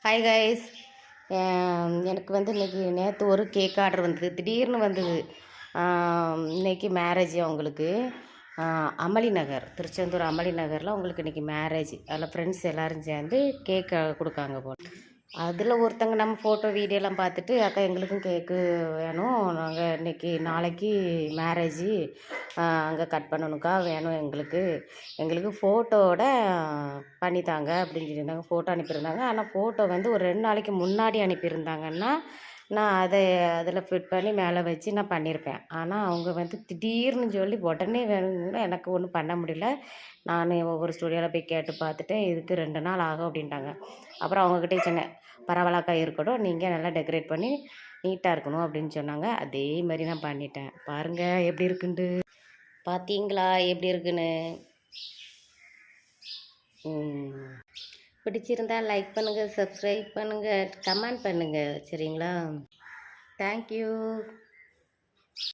Hi guys. எனக்கு வந்து இன்றைக்கி நேற்று ஒரு கேக் ஆர்டர் வந்தது, திடீர்னு வந்தது. இன்றைக்கி மேரேஜ் அவங்களுக்கு அமளி நகர், திருச்செந்தூர் அமளி நகரில் அவங்களுக்கு இன்றைக்கி மேரேஜ். அதில் ஃப்ரெண்ட்ஸ் எல்லோரும் சேர்ந்து கேக் கொடுக்காங்க போல். அதில் ஒருத்தங்க நம்ம ஃபோட்டோ வீடியோலாம் பார்த்துட்டு, அக்கா எங்களுக்கும் கேக்கு வேணும், நாங்கள் இன்றைக்கி நாளைக்கு மேரேஜி அங்கே கட் பண்ணணுக்கா, வேணும் எங்களுக்கு எங்களுக்கு ஃபோட்டோவோட பண்ணித்தாங்க அப்படின்னு சொல்லியிருந்தாங்க. ஃபோட்டோ அனுப்பியிருந்தாங்க. ஆனால் ஃபோட்டோ வந்து ஒரு 2 நாளைக்கு முன்னாடி அனுப்பியிருந்தாங்கன்னா நான் அதில் ஃபிட் பண்ணி மேலே வச்சு நான் பண்ணியிருப்பேன். ஆனால் அவங்க வந்து திடீர்னு சொல்லி உடனே வேணுங்கன்னா எனக்கு ஒன்றும் பண்ண முடியல. நான் ஒவ்வொரு ஸ்டுடியோவில் போய் கேட்டு பார்த்துட்டேன். இதுக்கு 2 நாள் ஆகும் அப்படின்ட்டாங்க. அப்புறம் அவங்கக்கிட்டே சொன்னேன், பரவாயில்லக்கா இருக்கட்டும், நீங்கள் நல்லா டெக்கரேட் பண்ணி நீட்டாக இருக்கணும் அப்படின்னு சொன்னாங்க. அதே மாதிரி நான் பண்ணிட்டேன். பாருங்கள் எப்படி இருக்குன்ட்டு. பார்த்தீங்களா எப்படி இருக்குன்னு? பிடிச்சிருந்தா லைக் பண்ணுங்கள், சப்ஸ்கிரைப் பண்ணுங்கள், கமெண்ட் பண்ணுங்கள். சரிங்களா? தேங்க்யூ.